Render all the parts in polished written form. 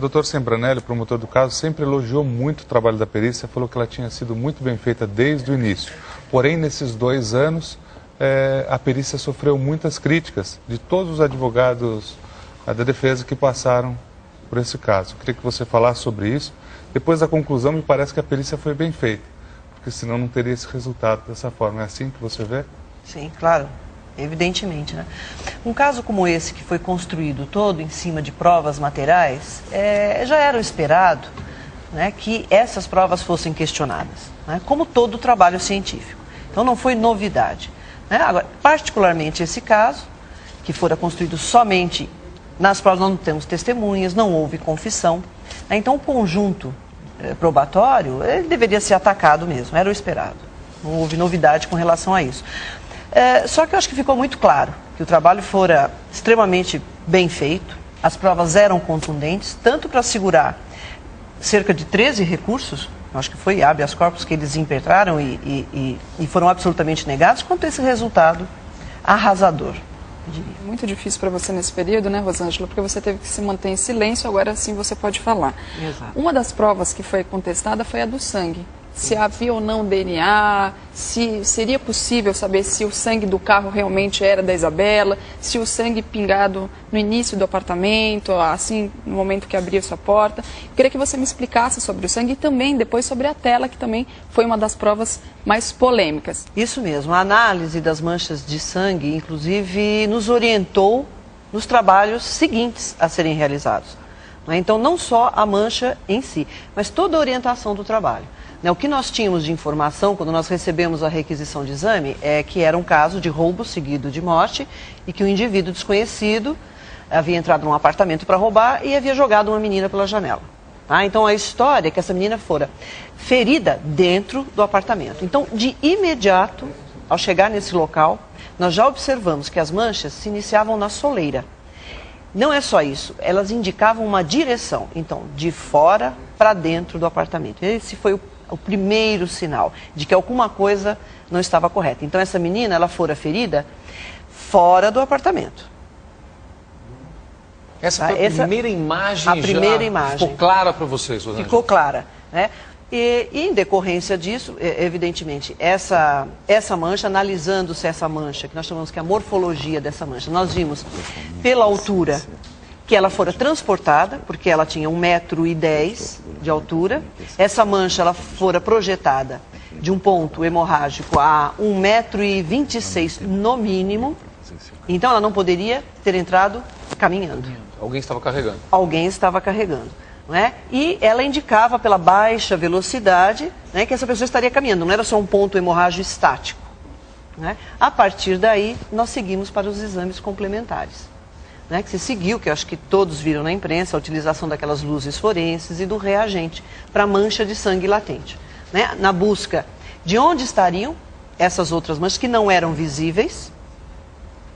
Dr. Sembranelli, promotor do caso, sempre elogiou muito o trabalho da perícia, falou que ela tinha sido muito bem feita desde o início. Porém, nesses 2 anos, a perícia sofreu muitas críticas de todos os advogados da defesa que passaram por esse caso. Eu queria que você falasse sobre isso. Depois da conclusão, me parece que a perícia foi bem feita, porque senão não teria esse resultado dessa forma. É assim que você vê? Sim, claro. Evidentemente, né? Um caso como esse, que foi construído todo em cima de provas materiais, já era o esperado, né, que essas provas fossem questionadas, né, como todo o trabalho científico. Então não foi novidade, né? Agora, particularmente esse caso, que fora construído somente nas provas, nós não temos testemunhas, não houve confissão, né? Então o conjunto probatório ele deveria ser atacado mesmo, era o esperado. Não houve novidade com relação a isso. Só que eu acho que ficou muito claro que o trabalho fora extremamente bem feito, as provas eram contundentes, tanto para assegurar cerca de 13 recursos, acho que foi habeas corpus que eles impetraram e foram absolutamente negados, quanto esse resultado arrasador. Muito difícil para você nesse período, né, Rosângela? Porque você teve que se manter em silêncio, agora sim você pode falar. Exato. Uma das provas que foi contestada foi a do sangue. Se havia ou não DNA, se seria possível saber se o sangue do carro realmente era da Isabela, se o sangue pingado no início do apartamento, assim, no momento que abria sua porta. Eu queria que você me explicasse sobre o sangue e também depois sobre a tela, que também foi uma das provas mais polêmicas. Isso mesmo, a análise das manchas de sangue, inclusive, nos orientou nos trabalhos seguintes a serem realizados. Então, não só a mancha em si, mas toda a orientação do trabalho. O que nós tínhamos de informação quando nós recebemos a requisição de exame é que era um caso de roubo seguido de morte e que um indivíduo desconhecido havia entrado num apartamento para roubar e havia jogado uma menina pela janela. Então a história é que essa menina fora ferida dentro do apartamento. Então, de imediato, ao chegar nesse local, nós já observamos que as manchas se iniciavam na soleira. Não é só isso, elas indicavam uma direção, então, de fora para dentro do apartamento. Esse foi o primeiro sinal de que alguma coisa não estava correta. Então, essa menina, ela fora ferida fora do apartamento. Essa foi a primeira imagem. A primeira imagem. Ficou clara para vocês, Rosângela? Ficou clara, né? E em decorrência disso, evidentemente, essa mancha, analisando-se essa mancha, que nós chamamos que é a morfologia dessa mancha, nós vimos pela altura que ela fora transportada, porque ela tinha 1,10 m de altura. Essa mancha ela fora projetada de um ponto hemorrágico a 1,26 m no mínimo. Então ela não poderia ter entrado caminhando. Alguém estava carregando. Alguém estava carregando. Não é? E ela indicava pela baixa velocidade, né, que essa pessoa estaria caminhando, não era só um ponto hemorrágico estático. Né? A partir daí, nós seguimos para os exames complementares. Né, que se seguiu, que eu acho que todos viram na imprensa, a utilização daquelas luzes forenses e do reagente para mancha de sangue latente. Né, na busca de onde estariam essas outras manchas que não eram visíveis,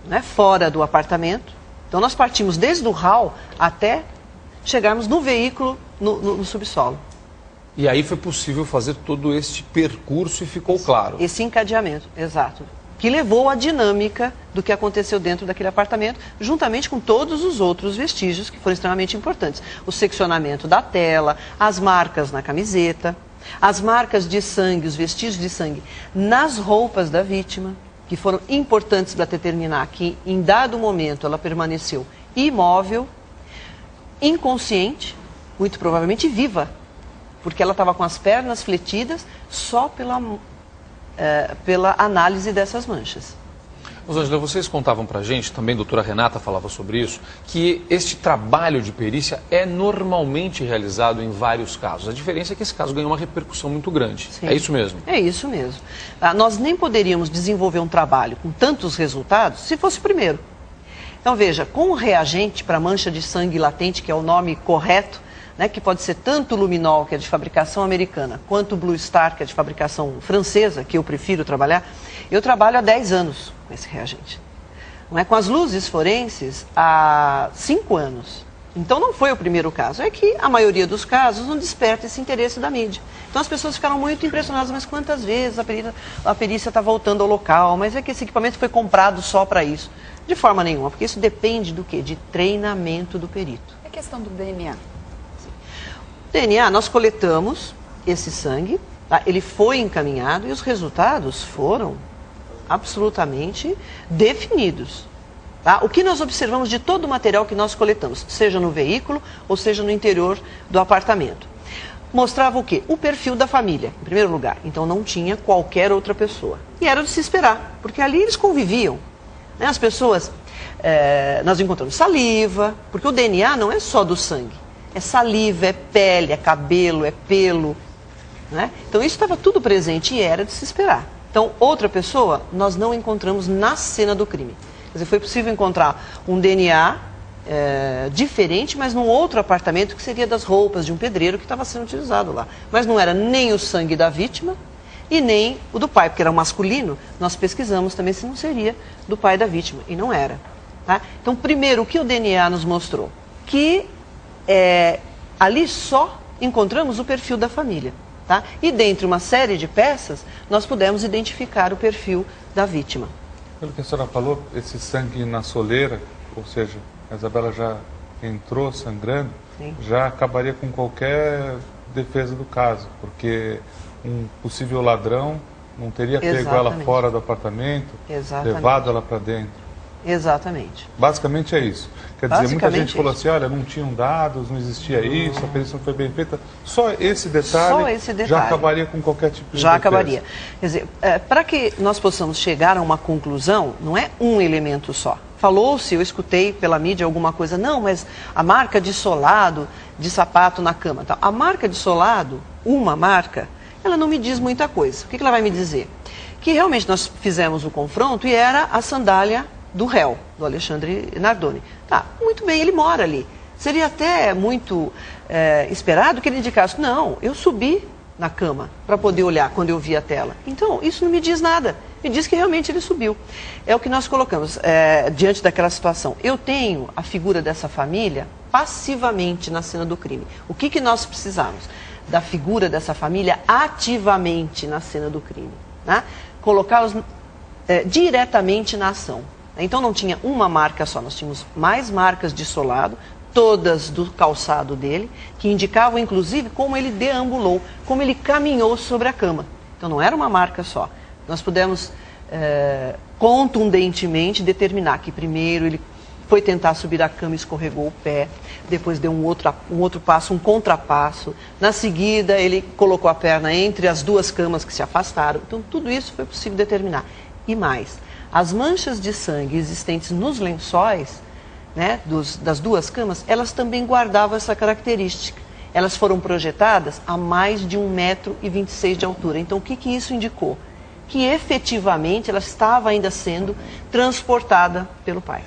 né, fora do apartamento. Então nós partimos desde o hall até chegarmos no veículo, no subsolo. E aí foi possível fazer todo este percurso e ficou claro. Esse encadeamento, exato. Que levou à dinâmica do que aconteceu dentro daquele apartamento, juntamente com todos os outros vestígios que foram extremamente importantes. O seccionamento da tela, as marcas na camiseta, as marcas de sangue, os vestígios de sangue nas roupas da vítima, que foram importantes para determinar que, em dado momento, ela permaneceu imóvel, inconsciente, muito provavelmente viva, porque ela estava com as pernas fletidas só pela análise dessas manchas. Rosângela, vocês contavam pra gente, também a doutora Renata falava sobre isso, que este trabalho de perícia é normalmente realizado em vários casos. A diferença é que esse caso ganhou uma repercussão muito grande. Sim. É isso mesmo? É isso mesmo. Nós nem poderíamos desenvolver um trabalho com tantos resultados se fosse o primeiro. Então veja, com o reagente para mancha de sangue latente, que é o nome correto, né, que pode ser tanto o luminol, que é de fabricação americana, quanto o Blue Star, que é de fabricação francesa, que eu prefiro trabalhar, eu trabalho há 10 anos com esse reagente. Não é? Com as luzes forenses, há 5 anos. Então não foi o primeiro caso. É que a maioria dos casos não desperta esse interesse da mídia. Então as pessoas ficaram muito impressionadas, mas quantas vezes a perícia está voltando ao local, mas é que esse equipamento foi comprado só para isso. De forma nenhuma, porque isso depende do quê? De treinamento do perito. É questão do DNA. DNA, nós coletamos esse sangue, tá? Ele foi encaminhado e os resultados foram absolutamente definidos. Tá? O que nós observamos de todo o material que nós coletamos, seja no veículo ou seja no interior do apartamento, mostrava o quê? O perfil da família, em primeiro lugar. Então não tinha qualquer outra pessoa. E era de se esperar, porque ali eles conviviam. Né? As pessoas, nós encontramos saliva, porque o DNA não é só do sangue. É saliva, é pele, é cabelo, é pelo. Né? Então isso estava tudo presente e era de se esperar. Então outra pessoa nós não encontramos na cena do crime. Quer dizer, foi possível encontrar um DNA diferente, mas num outro apartamento que seria das roupas de um pedreiro que estava sendo utilizado lá. Mas não era nem o sangue da vítima e nem o do pai, porque era masculino. Nós pesquisamos também se não seria do pai da vítima, e não era. Tá? Então, primeiro, o que o DNA nos mostrou? Que ali só encontramos o perfil da família. Tá? E dentre uma série de peças, nós pudemos identificar o perfil da vítima. Pelo que a senhora falou, esse sangue na soleira, ou seja, a Isabela já entrou sangrando, sim, já acabaria com qualquer defesa do caso, porque um possível ladrão não teria pego ela fora do apartamento, levado ela para dentro. Exatamente. Basicamente é isso. Quer dizer, muita gente falou assim, olha, não tinham dados, não existia isso, a perícia não foi bem feita. Só esse detalhe já acabaria com qualquer tipo de defesa. Já acabaria. Quer dizer, para que nós possamos chegar a uma conclusão, não é um elemento só. Falou-se, eu escutei pela mídia alguma coisa, não, mas a marca de solado de sapato na cama. Tá? A marca de solado, uma marca, ela não me diz muita coisa. O que ela vai me dizer? Que realmente nós fizemos o confronto e era a sandália do réu, do Alexandre Nardoni. Tá, muito bem, ele mora ali. Seria até muito esperado que ele indicasse, não, eu subi na cama para poder olhar quando eu vi a tela. Então, isso não me diz nada. Me diz que realmente ele subiu. É o que nós colocamos diante daquela situação. Eu tenho a figura dessa família passivamente na cena do crime. O que nós precisamos? Da figura dessa família ativamente na cena do crime. Né? Colocá-los diretamente na ação. Então não tinha uma marca só, nós tínhamos mais marcas de solado, todas do calçado dele, que indicavam inclusive como ele deambulou, como ele caminhou sobre a cama. Então não era uma marca só. Nós pudemos contundentemente determinar que primeiro ele foi tentar subir a cama e escorregou o pé, depois deu um outro passo, um contrapasso. Na seguida ele colocou a perna entre as duas camas que se afastaram. Então tudo isso foi possível determinar. E mais, as manchas de sangue existentes nos lençóis, né, das duas camas, elas também guardavam essa característica. Elas foram projetadas a mais de 1,26 m de altura. Então o que isso indicou? Que efetivamente ela estava ainda sendo transportada pelo pai.